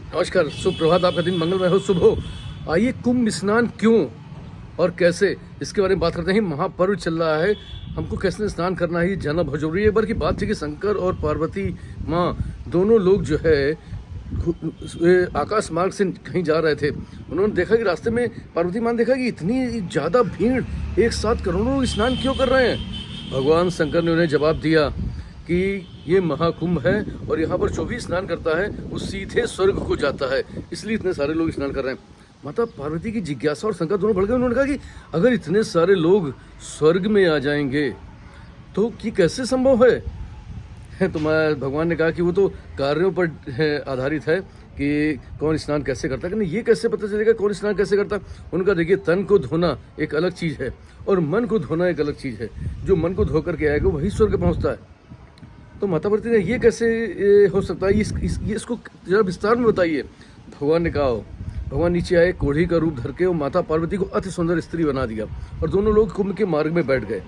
नमस्कार, सुप्रभात, आपका दिन मंगलमय हो, शुभ हो। आइए कुंभ स्नान क्यों और कैसे, इसके बारे में बात करते हैं। महापर्व चल रहा है, हमको कैसे स्नान करना है ये जानना बहुत जरूरी है। बल्कि बात थी कि शंकर और पार्वती माँ दोनों लोग जो है आकाश मार्ग से कहीं जा रहे थे। उन्होंने देखा कि रास्ते में पार्वती माँ ने देखा कि इतनी ज़्यादा भीड़, एक साथ करोड़ों लोग स्नान क्यों कर रहे हैं। भगवान शंकर ने उन्हें जवाब दिया कि ये महाकुंभ है और यहाँ पर जो भी स्नान करता है वो सीधे स्वर्ग को जाता है, इसलिए इतने सारे लोग स्नान कर रहे हैं। माता पार्वती की जिज्ञासा और शंका दोनों बढ़ गए। उन्होंने कहा कि अगर इतने सारे लोग स्वर्ग में आ जाएंगे तो ये कैसे संभव है। तो भगवान ने कहा कि वो तो कार्यों पर आधारित है कि कौन स्नान कैसे करता है, कि नहीं ये कैसे पता चलेगा कौन स्नान कैसे करता। उनका देखिए, तन को धोना एक अलग चीज़ है और मन को धोना एक अलग चीज़ है। जो मन को धो करके आएगा वही स्वर्ग पहुँचता है। तो माता पार्वती ने ये कैसे हो सकता है, इसको जरा विस्तार में बताइए। भगवान ने कहा, भगवान नीचे आए, कोढ़ी का रूप धर के और माता पार्वती को अति सुंदर स्त्री बना दिया और दोनों लोग कुंभ के मार्ग में बैठ गए।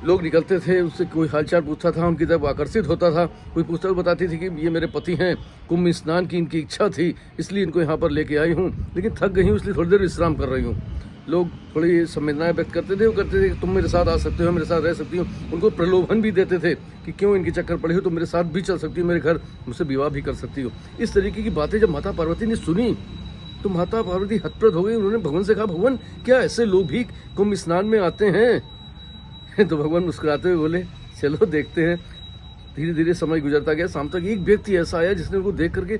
लोग निकलते थे, उससे कोई हालचाल पूछता था, उनकी तरफ आकर्षित होता था। कोई पूछता हुआ बताती थी कि ये मेरे पति हैं, कुंभ स्नान की इनकी इच्छा थी, इसलिए इनको यहाँ पर लेके आई हूँ, लेकिन थक गई हूँ इसलिए थोड़ी देर विश्राम कर रही हूँ। लोग थोड़ी संवेदनाएं व्यक्त करते थे, वो करते थे कि तुम मेरे साथ आ सकते हो, मेरे साथ रह सकती हो। उनको प्रलोभन भी देते थे कि क्यों इनके चक्कर पड़े हो, तुम मेरे साथ भी चल सकती हो, मेरे घर मुझसे विवाह भी कर सकती हो। इस तरीके की बातें जब माता पार्वती ने सुनी तो माता पार्वती हतप्रभ हो गई। उन्होंने भगवान से कहा, भगवान क्या ऐसे लोग भी कुंभ स्नान में आते हैं। तो भगवान मुस्कुराते हुए बोले, चलो देखते हैं। धीरे धीरे समय गुजरता गया। शाम तक एक व्यक्ति ऐसा आया जिसने उनको देख करके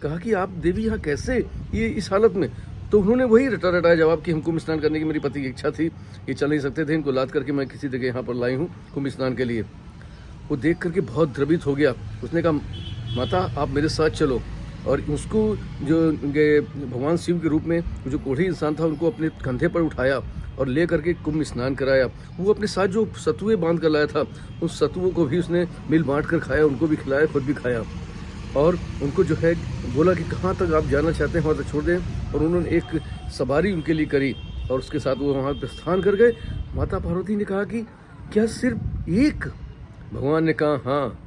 कहा कि आप देवी यहाँ कैसे, ये इस हालत में। तो उन्होंने वही रटा रटाया जवाब कि हमको स्नान करने की मेरी पति की इच्छा थी, ये चल नहीं सकते थे, इनको लाद करके मैं किसी जगह यहाँ पर लाई हूँ कुंभ स्नान के लिए। वो देख करके बहुत द्रवित हो गया। उसने कहा, माता आप मेरे साथ चलो। और उसको जो भगवान शिव के रूप में जो कोढ़ी इंसान था उनको अपने कंधे पर उठाया और ले करके कुंभ स्नान कराया। वो अपने साथ जो सतुए बांध कर लाया था उन सतुओं को भी उसने मिल बांट कर खाया, उनको भी खिलाया, खुद भी खाया। और उनको जो है बोला कि कहाँ तक आप जाना चाहते हैं वहाँ तक छोड़ दें। और उन्होंने एक सवारी उनके लिए करी और उसके साथ वो वहाँ प्रस्थान कर गए। माता पार्वती ने कहा कि क्या सिर्फ एक? भगवान ने कहा, हाँ,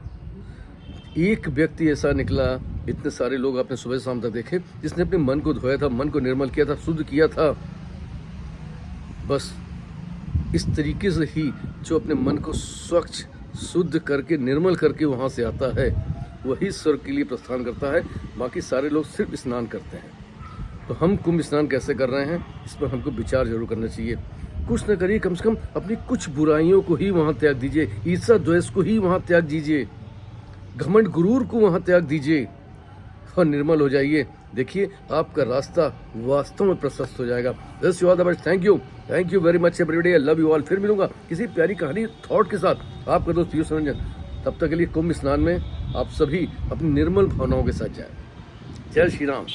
एक व्यक्ति ऐसा निकला, इतने सारे लोग आपने सुबह शाम तक देखे, जिसने अपने मन को धोया था, मन को निर्मल किया था, शुद्ध किया था। बस इस तरीके से ही जो अपने मन को स्वच्छ शुद्ध करके निर्मल करके वहाँ से आता है वही स्वर्ग के लिए प्रस्थान करता है। बाकी सारे लोग सिर्फ स्नान करते हैं। तो हम कुंभ स्नान कैसे कर रहे हैं इस पर हमको विचार जरूर करना चाहिए। कुछ न करिए, कम से कम अपनी कुछ बुराइयों को ही वहाँ त्याग दीजिए, ईर्ष्या द्वेष को ही वहाँ त्याग दीजिए, घमंड गुरूर को वहाँ त्याग दीजिए और निर्मल हो जाइए। देखिए आपका रास्ता वास्तव में प्रशस्त हो जाएगा। This you all the best. Thank you very much everybody. I love you all. फिर मिलूंगा किसी प्यारी कहानी थॉट के साथ, आपका दोस्त पीयूष रंजन। तब तक के लिए कुंभ स्नान में आप सभी अपनी निर्मल भावनाओं के साथ जाएं। जय श्री राम।